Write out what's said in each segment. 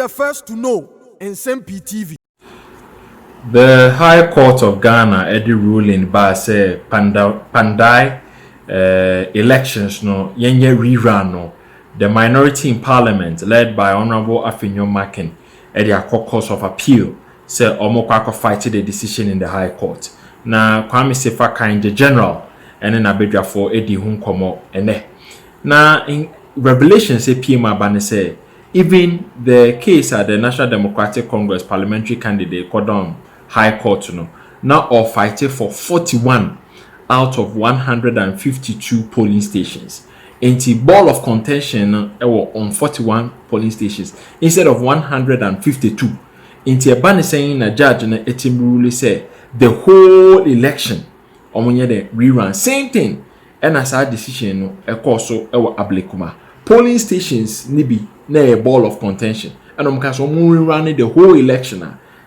the first to know. Nsem-Pii TV. The High Court of Ghana Eddie ruling by say Kpandai elections no yenye rerun no. The minority in parliament led by Honorable Afinyo Makin Eddie cause of appeal say Omokwako fighted the decision in the High Court. Na Kwame Sefa kind general and then abedra for Eddie Hunkomo ene. Na in Revelation say PM Abane say even the case at the National Democratic Congress parliamentary candidate Kodon High Court no now all fighting for 41 out of 152 polling stations. Into ball of contention on 41 polling stations instead of 152. Into a banner saying a judge and a team rule say the whole election omunye the rerun same thing and as our decision no a course so ablekuma polling stations nibi na a ball of contention and omkaso rerun the whole election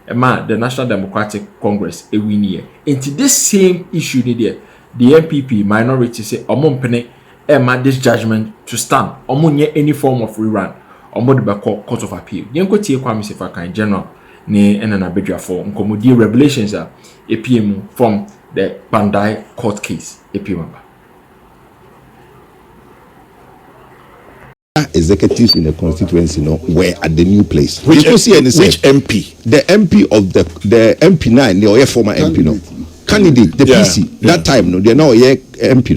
the National Democratic Congress a win year into this same issue the NPP minority say omompene this judgment to stand omunye any form of rerun omo the court of appeal yenko tie Kwame Sefa kan general ne enana bedwa for nkomodi revelations a EPM from the Kpandai court case EPM. Executives in the constituency were at the new place. Which MP? The MP of the MP9, the former MP candidate, the PC. That time they're now MP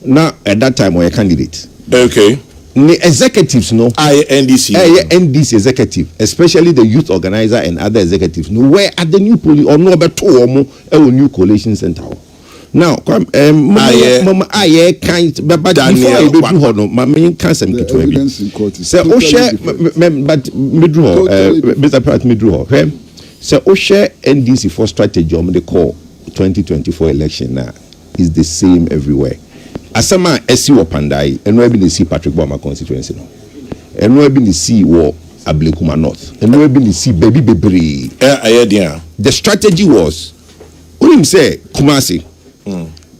now at that time a candidate. Okay. The executives NDC. NDC executive, especially the youth organizer and other executives were at the new police or no but two new collation center. Now but before I do my main cancer so share but Mr. Pratt so share NDC for strategy they call 2024 election now is the same everywhere. Asama esi wo Kpandai eno ebi ni si Patrick Boma constituency no eno ebi ni si wo Ablekuma North eno ebi ni si baby bebre the strategy was unim say Kumasi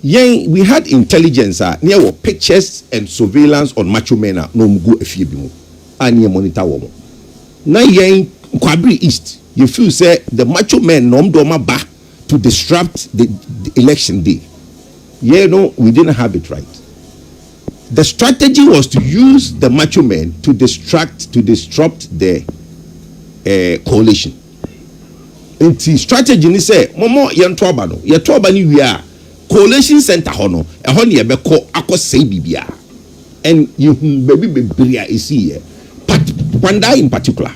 we had intelligence near wo pictures and surveillance on macho men no mgu efie bi mu ani monitor wo na yen Kwabri East you feel say the macho men no do ma ba to disrupt the election day. We didn't have it right. The strategy was to use the macho men to disrupt the coalition. And the strategy is say, "Momo yentoba no, yentoba ni we are coalition center hono, ehon ye beko akosei bibia." And you baby bibia is here. But Kpandai in particular,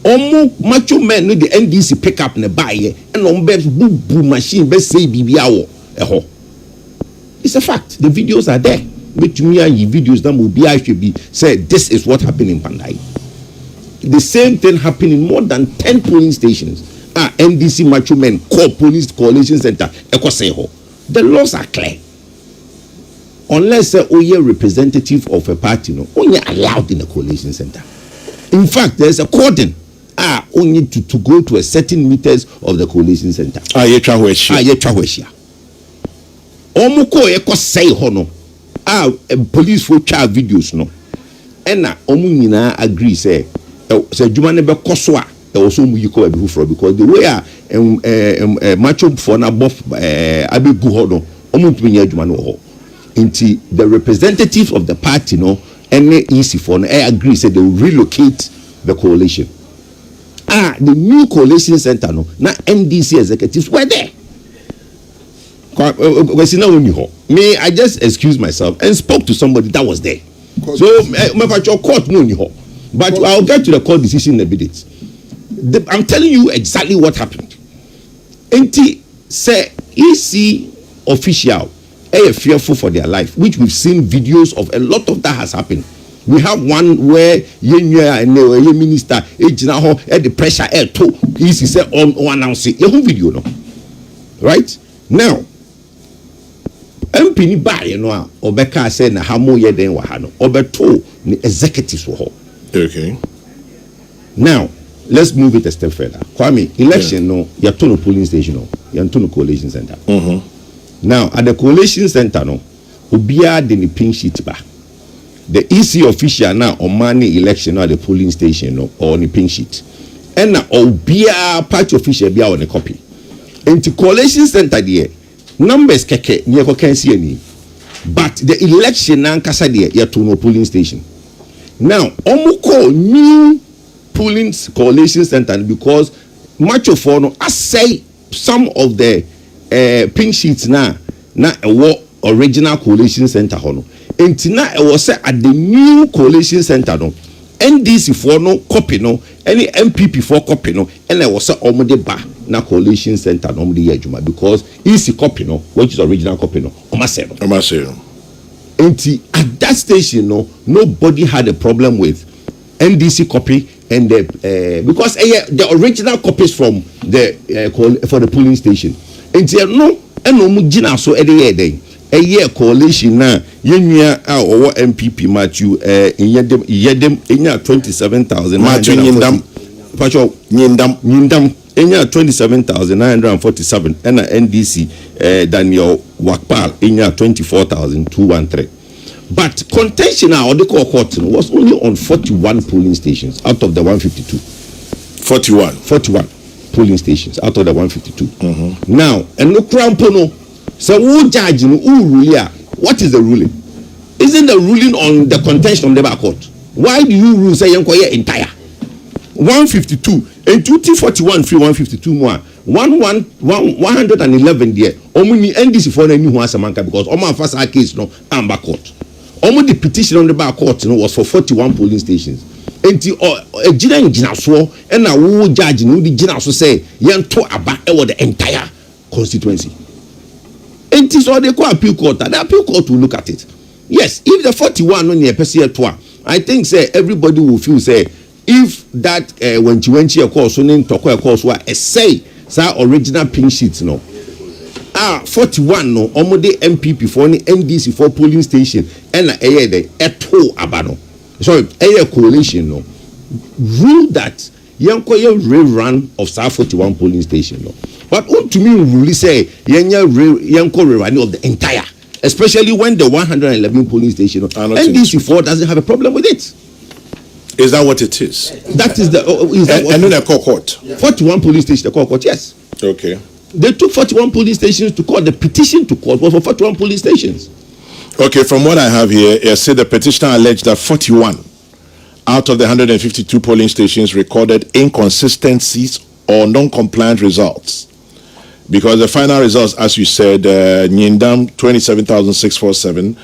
omo macho men no the NDC pick up ne buy and on be boo machine be say bibia wo eho. It's a fact. The videos are there. Which me and videos that will be actually say this is what happened in Kpandai. The same thing happened in more than 10 polling stations. NDC macho men call police coalition center. The laws are clear. Unless you're representative of a party, only allowed in a coalition center. In fact, there's a cordon. Only to go to a certain meters of the coalition center. Omuko eko say hono police for child videos no ena omu nyina agree say djuma ne be koso a e wo so mu yiko abi fufro because the way macho for na bof abegu ho no omu ntumi djuma no ho nti the representatives of the party ene easy for no agree say they will relocate the coalition the new coalition center na NDC executives were there. Me, I just excused myself and spoke to somebody that was there. So, court no. But I'll get to the court decision in a bit. I'm telling you exactly what happened. NT say EC official fearful for their life, which we've seen videos of. A lot of that has happened. We have one where and minister the pressure EC say on announce it. Video no, right now. MP ni buy Obeka said na hamo ye den wahano obeto ni executives wo. Okay. Now let's move it a step further. Kwame, election you turn a polling station you turn a coalition center. Now at the coalition center obia de ni pin sheet ba the EC official now on money election at the polling station no, or on the pink sheet. And now obia party official be on a copy. Into collation center there, numbers keke near can see any. But the election now kasa there yet to no polling station. Now, call new polling collation center because macho for no I say some of the pink sheets now a original collation center hono. And now it was at the new collation center no. NDC for no copy no, any MPP for copy no, and I was already ba na collation center no the yejuma because easy copy no, which is original copy no, omasero. And at that station no, nobody had a problem with NDC copy and the because the original copies from the for the polling station. And no, and no mujina so day. A year coalition now, Yenya or MPP macho yedem enya 27,000 macho nyindam enya 27,947 and NDC Daniel Wakpal enya 24,213. But contention now or the court was only on 41 polling stations out of the 152. 41 polling stations out of the 152. Now and no crampono. So who judge who rule? What is the ruling? Isn't the ruling on the contention of the back court? Why do you rule say yankoye entire 152 and 241 free 152 more 111 there? Omuni NDC for the new Samanka because Oma first case no amber court. Omo the petition on the back court was for 41 polling stations. And the jina so and now who judge no the jina so say yanto aba the entire constituency. And it is all they call appeal court. The appeal court will look at it. Yes, if the 41 on the PCA, I think say everybody will feel say if that when you went here course, so name to course were a say original pink sheets no. 41 no almost the MPP for any NDC for polling station and a abano. Sorry, a coalition no rule that yankoye rerun of 41 polling station no. But to me really say yanko rerun of the entire, especially when the 111 polling station NDC4 doesn't have a problem with it. Is that what it is? That is the and then the court. 41 police stations, the court, yes. Okay. They took 41 police stations to court. The petition to court was for 41 police stations. Okay, from what I have here, it said the petitioner alleged that 41 out of the 152 polling stations recorded inconsistencies or non-compliant results. Because the final results, as you said, Nyindam 27,647,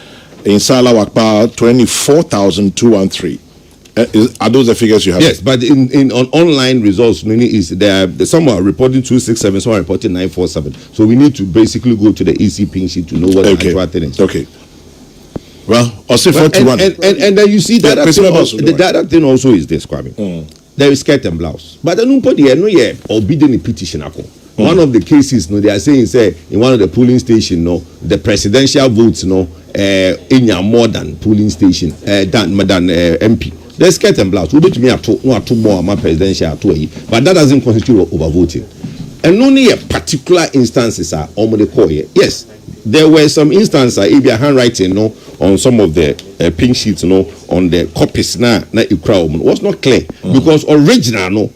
in Sala Wakpa 24,213. Are those the figures you have? Yes, but in on online results, meaning is there some are reporting 267, some are reporting 947. So we need to basically go to the EC ping sheet to know what the actual thing is. Okay. Well, I'll say 41. And then you see that the other thing also is this, Kwame. There is skirt and blouse. But the nobody no yeah or bidding a petition. One of the cases, no, they are saying say in one of the polling stations, no, the presidential votes, no, in your more than polling station, than MP. There's skirt and blouse. We bet me at two more my presidential but that doesn't constitute overvoting. And only a particular instances are almost call here. Yes, there were some instances if your handwriting no on some of the pink sheets no on the copies na was not clear because original no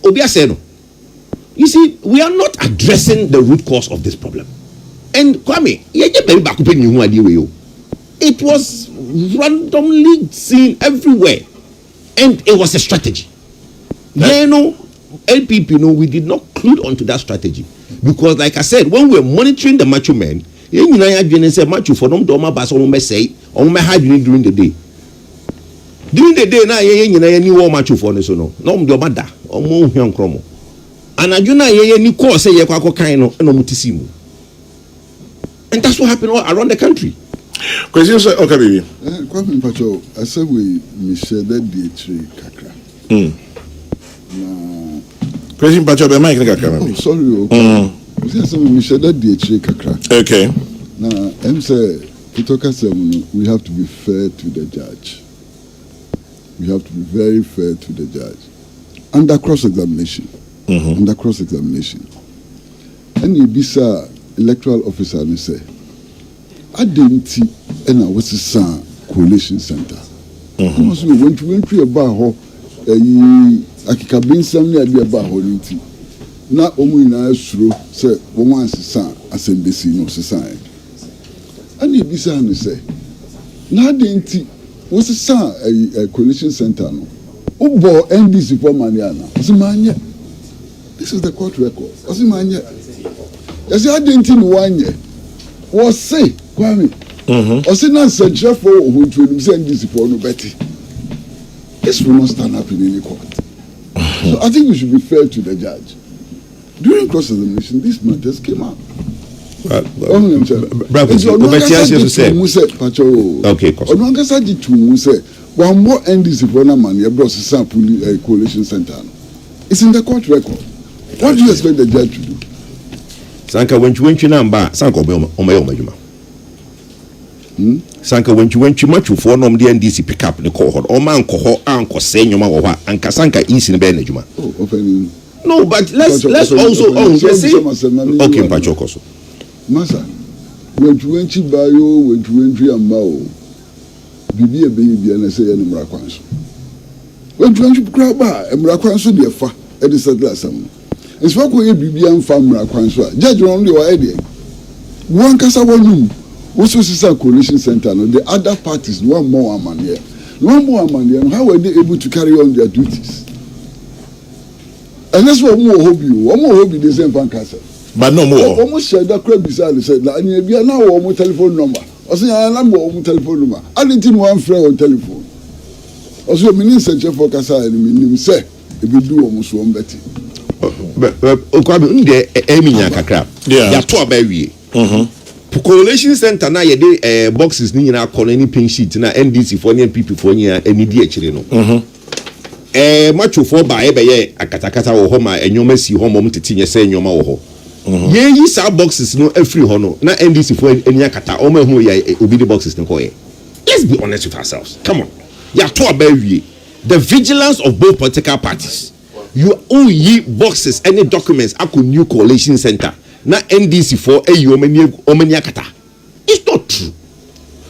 Obia said no. You see, we are not addressing the root cause of this problem. And Kwame, it was randomly seen everywhere, and it was a strategy. You know, LPP, we did not clue onto that strategy because, like I said, when we were monitoring the macho men, you say macho for them to say on my hide during the day. During the day, now you new macho for no no mother or more young chromo. And I do not any cause say kind of mutisimu. And that's what happened all around the country. Question, okay, baby. Kwame Pacho, I said we Michelle Dietrich Kakra. Question, Pacho, be Mike Kakra. Oh, sorry. We say Michelle Dietrich Kakra. Okay. Now, I'm say we have to be fair to the judge. We have to be very fair to the judge. Under cross-examination. Under cross-examination. And you be electoral officer and say, I didn't see and I was a son Collation Center. Also, when you about ho, akika binsam na ade about ho nti. Na omu ina suro say woman sesa asembesi no sesa. Ani bisa no say. Na de nti wo sesa Collation Center no. Ubo NDC for maniana. Osimanye. This is the court record. Osimanye. Yes, I didn't know one year. Was say, Kwame. Osina said, Jeff, who to send this for no betty. This will not stand up in any court. So I think we should be fair to the judge. During cross-examination, these matters came out. Okay, one more NDC for no money, a brought sample Collation Center. It's in the court record. What do you expect the judge to do? Sanka when you went to number, Sanka Omajuma. Sanka when you went to macho for no NDC pick up the cohort, or man cohort, uncle saying your mama, and Casanka is in Benjamin. Oh, opening. No, but let's also okay, Pachokoso. Massa, when you went to Bayo, when you went to Ambao, be a baby and I say, and Mrakwanso. When you went to Graba, and Mrakwanso, dear fa, at the Sadla Sam. It's what we be and farmer Kwanso. Judge only or idea. One Casa one also is a Collation Center. No, the other parties, one more man here. One more man here. How were they able to carry on their duties? And that's what more hobby. One more hobby the same fan casa. But no more. Almost said that crab beside said, and you be now one telephone number. I say I number one telephone number. I didn't one friend on telephone. Also, Minister Jeff for Casa and me say, if you do almost one betting. Okwabe unde eminya kakra ya to abawie Collation Center na ye de boxes ni nyina akọ ni pin sheet na NDC for ni NPP for ni anidi akire no macho for ba e be ye akatakata wo ho ma enyoma si ho mom tete nye se enyoma wo ho ye yi sa boxes no afri ho no na NDC for eni akata o ma hu ya obi de boxes no ko ye. Let's be honest with ourselves. Come on, ya to abawie the vigilance of both political parties. You only boxes any documents at new Collation Center. Na NDC for a omeniakata. It's not true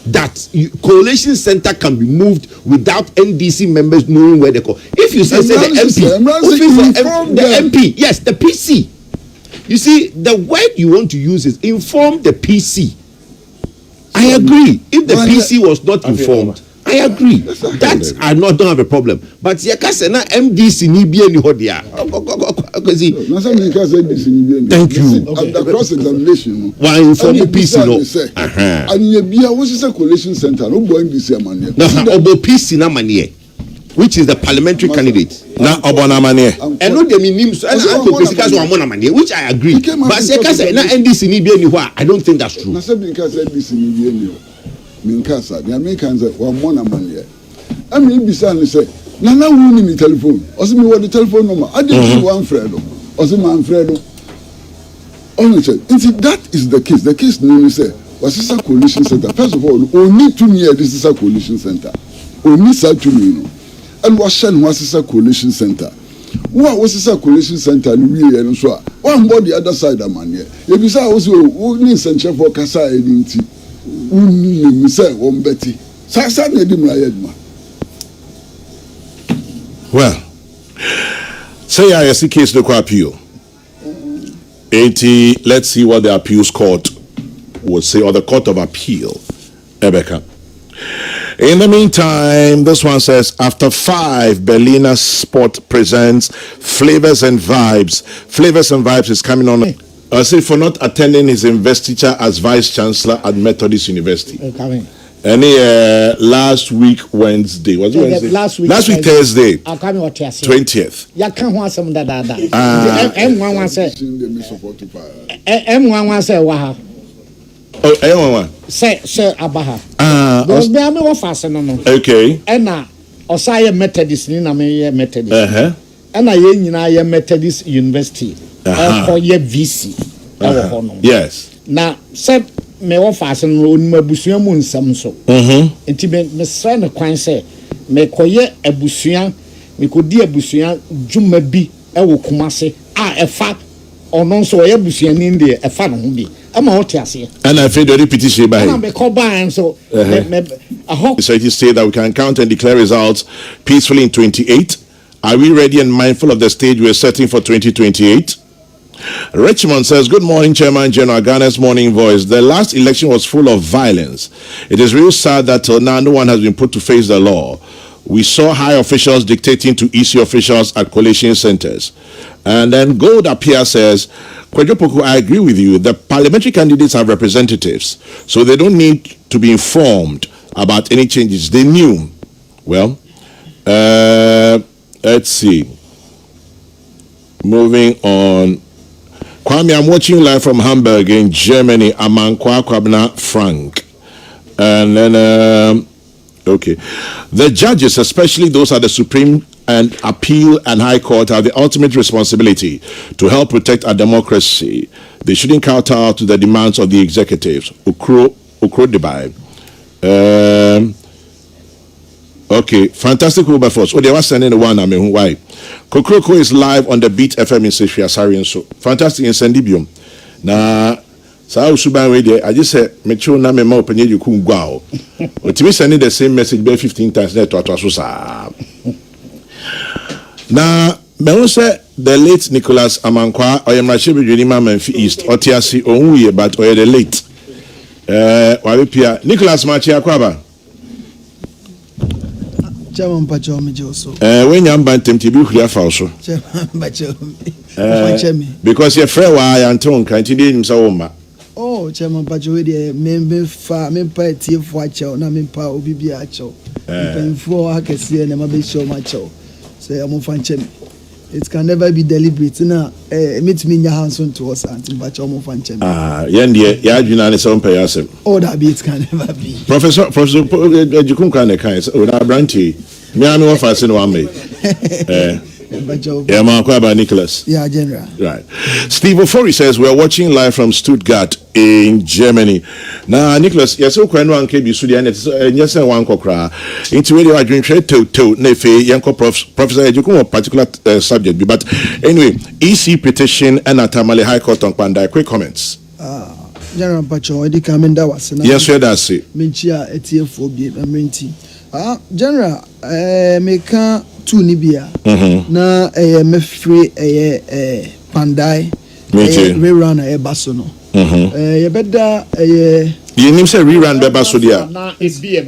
that Collation Center can be moved without NDC members knowing where they go. If you say the MP, yes, the PC. You see, the word you want to use is inform the PC. I agree. If the PC was not informed, I agree. That I don't have a problem. But Yakasena MDC ni be any hodia. Thank you. The cross examination. Why inform the PC no? And you be a what's a Collation Center? No boy NDC money. No, Obo PC na manie, which is the parliamentary candidate. Na Obona manie. And no dem names and Uncle Pesika's Wamona manie, which I agree. But Yakasena MDC ni be any why? I don't think that's true. Na say because NDC ni be any. Minkasa, the Americans one more man here. I mean, beside say, Nana won me telephone. Also, me what the telephone number. I didn't one Fredo. Also, man Fredo. Only said, that is the case. The case name say, was this a Collation Center? First of all, only 2 years this is a Collation Center. Only such to me, and was Shan was this a Collation Center. What was this a Collation Center? We and so one more the other side of man here. If you say also, only Sancho for Casa identity. Well, say I see case no appeal. 80. Let's see what the appeals court would say, or the court of appeal. Rebecca. In the meantime, this one says, after 5, Berliner Sport presents Flavors and Vibes. Flavors and Vibes is coming on. I say for not attending his investiture as Vice Chancellor at Methodist University. Any last week Wednesday. Was it Wednesday? Last week Thursday. 20th. Ya kan ho asem dada. M11 say. M11 say wa ha. Oh, M11. Say abaha. Because me am wo fast no no. Okay. Na osaye Methodist ni na me Methodist. Na ye nyina ye Methodist University. Ye VC. Yes. Na say me wo fast no onima abusua mu nsam so. Enti me sra ne kwan say me koye abusua me kodi abusua dwuma bi e wo Kumase a efa ono nso ye abusua ni de efa no ho bi e ama what you say. And I feel the petition by I'm a combine so I hope so it is said that we can count and declare results peacefully in 28. Are we ready and mindful of the stage we're setting for 2028? Richmond says, good morning, Chairman General, Ghana's Morning Voice. The last election was full of violence. It is real sad that till now no one has been put to face the law. We saw high officials dictating to EC officials at collation centers. And then Gold Appear says, Kwadwopoku, I agree with you. The parliamentary candidates have representatives, so they don't need to be informed about any changes. They knew. Well, let's see. Moving on. Kwame, I'm watching live from Hamburg in Germany. Amankwa Kwabna Frank. And then, okay. The judges, especially those at the Supreme and Appeal and High Court, have the ultimate responsibility to help protect our democracy. They shouldn't kowtow to the demands of the executives. Ukro Dubai. Okay, fantastic Wilberforce. Oh, they were sending the one. I mean, why? Kokroko is live on the Beat FM in Sefia Sarian. So fantastic in Sendibium. Now, so Suban Radio, I just said, Metro na me more penny you couldn't go. But to me, sending the same message by 15 times net to Atosusa. Now, me say the late Nicholas Amankwa, I am Rashebi Junima Memphis East, Otiasi Onwe, but or the late. Wabipia Nicholas Machia Kwaba. Chairman Pacho me also. When you ban tempted be also. Chairman Pacho. Because your friend why Anton can't himself. Oh, Chairman Pacho, we me fa me pa tie fo acho na me pa obi bi acho. Penfo akese na ma be show macho. Say am fan chem. It can never be deliberate na meet me nya hands to us anti Pacho am fan chem. Yende ya adwina ne so mpa yasem. Oh, that be it can never be. Professor Ejikun kan kai so na branty. Me am one fa se no am me. Yeah, Marco Nicholas. Yeah, General. Right. Steve Ofori says we're watching live from Stuttgart in Germany. Now, Nicholas, yes, so can one KB Sudan, yes, and one cocra. Into radio, I drink to Nefe, Yanko Professor Edukum, particular subject. But anyway, EC petition and Atamale High Court on Kpandai. Quick comments. General Pacho, Edi Kamenda was. Yes, sir, that's it. Minchia, etiophobia, and Minty. General, Meka. Tu Nibia na me free Kpandai rerun baso no ye beda ye nim say rerun be baso dia na ebi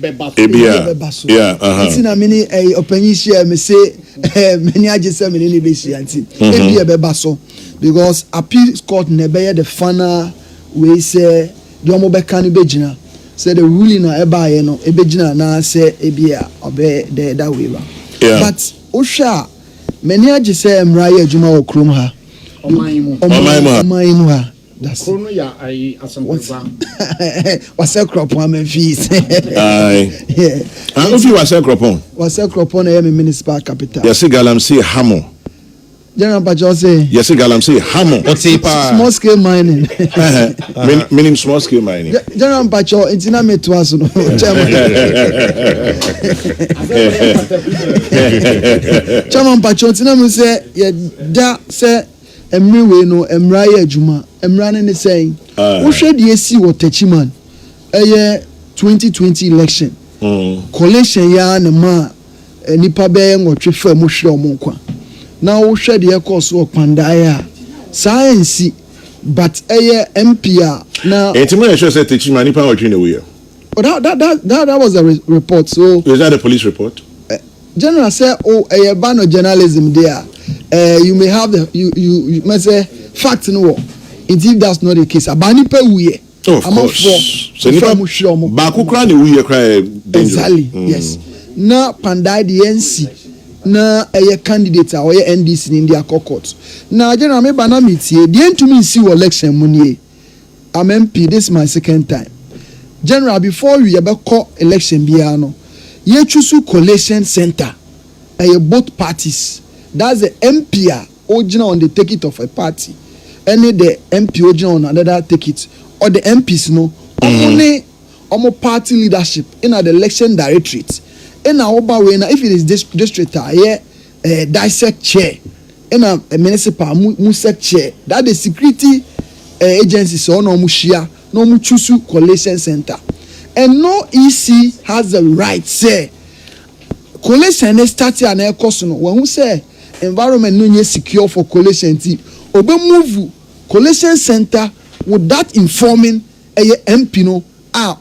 baso yeah nti na mini opanyi share me say many agese me ni be share nti ebi be baso because appeal court na be the final we say the omo be kan be gina say the ruling na eba ye no e be gina na say ebi a obe that way. Yeah. But Osha, many aji say Mraya Juma or Krumha. Omaimu. That's Krono ya I asampa. Was a crop on fees. Aye. Yeah. And if you was a crop on? Was a crop on a municipal capital. Yes, Galam say Hamo. General Pacho say. Yes, Galam say Hamo. Small scale mining. Meaning small scale mining. General Pacho, it's not me to us. Chairman Pacho, it's not me say, yeah, that say, Emriwe no, Emraya Juma, Emran is saying, who should you see what Techiman? A year 2020 election. Collation ya na ma, nipa be ngo twifa mu hwe omonkwa. Na wo hwe de course wo Kpandai science but MP na Etimo sure say Techiman nipa wo twin away. That was a report. So is that a police report? General say a ban of journalism there. You may have you must say fact no. Indeed, that's not the case. Abani pe wuye. Oh, of course. So nipa baku kra ne wuye kra dangerous. Exactly. Yes. Na Kpandai the NC na candidate or NDC in their court. Na General me bana metie. The end to me see election money. I'm MP. This is my second time. General, before we ever call election biano, you choose collation center. Both parties. That's the MP original on the ticket of a party. Any the MP original on another ticket. Or the MPs no. Only party leadership in the election directorate. In our way if it is district dissect chair. In a municipal musec chair. That the security agencies or no mushia no muchusu collation center and no EC has the right say collation is starting an air cost no when who say environment no secure for collation team obe move collation center with that informing a MP no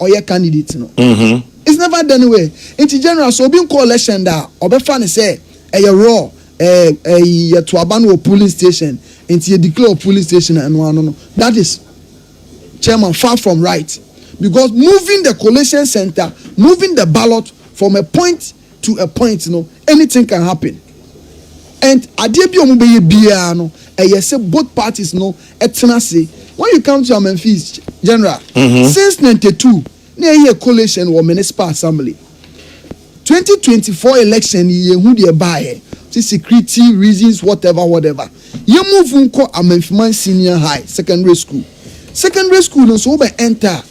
or your candidate no it's never done away in general so being collation that obe fan say a raw to abandon police station into a declare police station and no that is chairman far from right because moving the collation center moving the ballot from a point to a point anything can happen and adebi omubeye bia no say both parties etenase when you come to Nsem-Pii general since 92 near here collation or municipal assembly 2024 election ye hu de buy security reasons whatever you move unko Nsem-Pii senior high secondary school no so be enter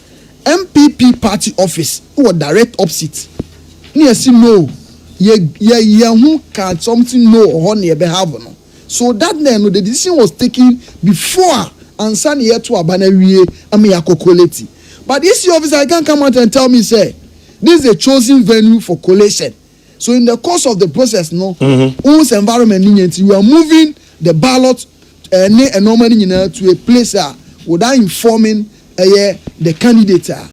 MPP party office or direct opposite near see no ye who can something no or near be have no so that then the decision was taken before and san here to abanawie kokoleti but this officer can come out and tell me say this is a chosen venue for collation. So in the course of the process, whose environment you are moving the ballot normally to a place without informing the candidate.